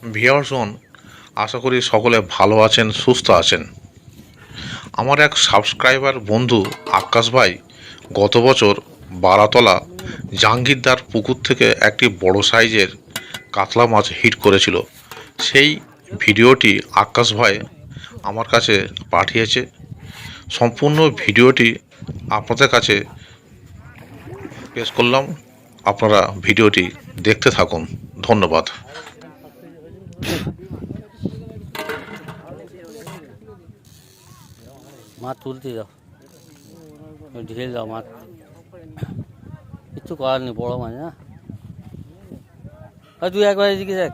ভিউয়ার্সগণ, আশা করি সকলে ভালো আছেন, সুস্থ আছেন। আমার এক সাবস্ক্রাইবার বন্ধু আকাশ ভাই গত বছর বারাতলা জাহাঙ্গীরদার পুকুর থেকে একটি বড় সাইজের কাতলা মাছ হিট করেছিল। সেই ভিডিওটি আকাশ ভাই আমার কাছে পাঠিয়েছে। সম্পূর্ণ ভিডিওটি আপনাদের কাছে পেশ করলাম, আপনারা ভিডিওটি দেখতে থাকুন। ধন্যবাদ। মাছ তুলতে যাও, ঢেল দাও মাছ, কিচ্ছু করার নেই, বড় মাছ না। তুই একবার এদিকে দেখ।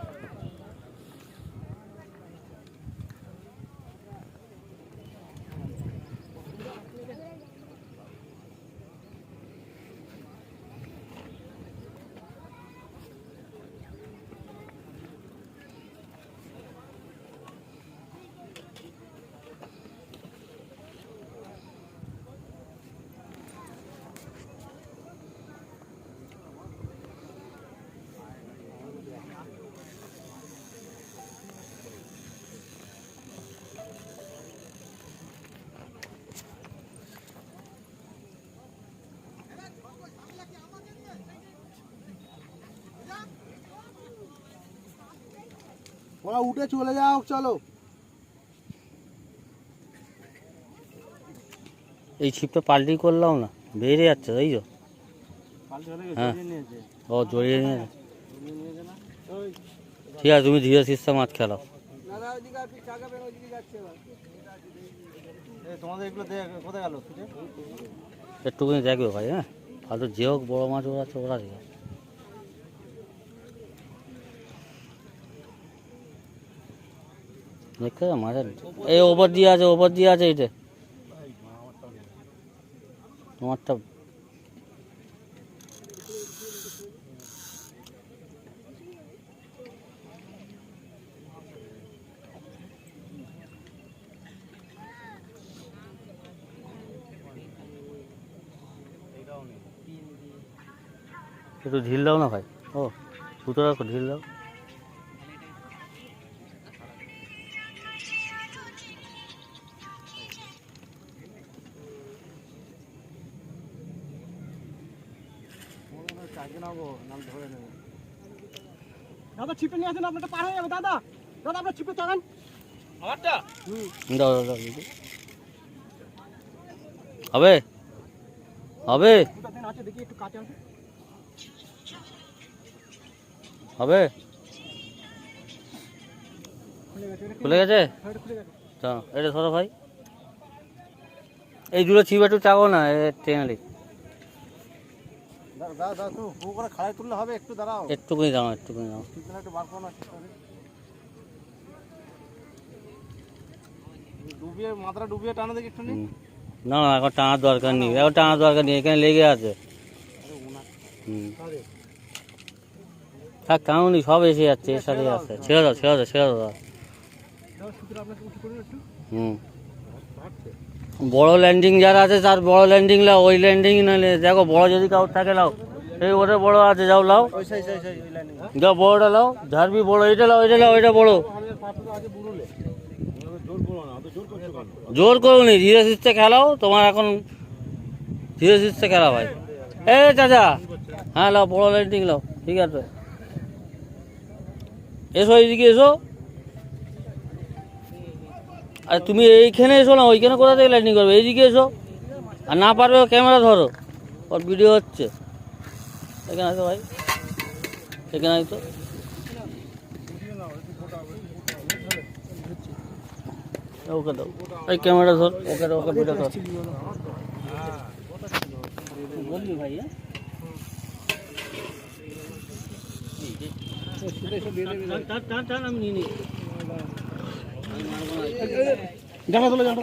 ওরা উঠে চলে যাও, চলো। এই ছিপটা পাল্টি করলাম না, বেরিয়ে যাচ্ছে, তাই তো। হ্যাঁ, ও জড়িয়ে নিয়েছে। ঠিক আছে, তুমি ধীরে সুস্থে মাছ খেলাও। একটুখানি দেখবে ভাই। হ্যাঁ, ভালো যে হোক বড় মাছ ওরা আছে, ওরা দেখে। দেখতে মাছের এই ওপর দিয়ে আছে, ওপর দিয়ে আছে। এইটা তোমারটা একটু ঢিল দাও না ভাই। ও দুটো রাখো, ঢিল দাও। দাদা ছিপে নিয়ে আসেন, আপনারটা পার হয়ে যাবে। দাদা দাদা আপনার ছিপে চড়ান। আমারটা দাও দাও দাও। হবে হবে দেখি একটু কাটে হবে। খুলে গেছে। এটা ধরো ভাই, এই দুটো ছিপ একটু চাগো না, টেনে তুললে হবে। একটু দাঁড়াও, একটুকুনি দাও, একটুকুনি দাও। ডুবিয়ে মাথাটা ডুবিয়ে টানা দেখি একটু। না না, এখন টানার দরকার নেই, এখন টানার দরকার নেই, এখানে লেগে আছে। থাক, টানুনি, সব এসে যাচ্ছে, এর সাথে আসছে। ছেড়ে দাও, ছেড়ে দাও, ছেড়ে দাও। বড় ল্যান্ডিং যারা আছে তার বড় ল্যান্ডিং লাও, ওই ল্যান্ডিং নাহলে দেখো বড় যদি কাউর থাকে লাও। এই ওটা বড় আছে, যাও লাও, যাও বড়টা লাও। ঝাড়বি বড়, এটা লাও, এটা লাও, এটা বড়। জোর করুনি, ধীরে সুস্থে খেলাও। তোমার এখন ধীরে সুস্থে খেলা ভাই। এ চাচা, হ্যাঁ লাও, বড় ল্যান্ডিং লাও। ঠিক আছে, এসো, এইদিকে এসো। আর তুমি এইখানে এসো না, ওইখানে কোথা থেকে ল্যান্ডিং করবে? এইদিকে এসো। আর না পারবে ক্যামেরা ধরো, ওর ভিডিও হচ্ছে। এখানে আসো ভাই, এখানে আসো। ওকে দাও, এই ক্যামেরা ধর, ওকে দাও, ওকে ভিডিও ধর। বলবি ভাই? আমি নিয়ে নিই। জানা তোলে জানা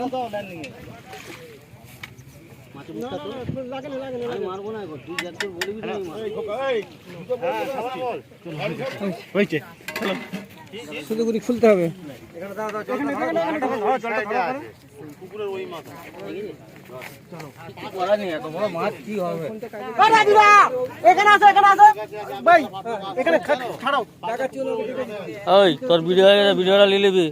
মারবো না, তুই যাতে বলবি শুধু করে খুলতে হবে। পুকুরের ওই মাথা করা নেই, এত বড় মাছ কি হবে? এখানে আছে ভাই, এখানে ছাড়াও। ওই তোর ভিডিও হয়ে গেছে, ভিডিওটা নিয়ে নিবি।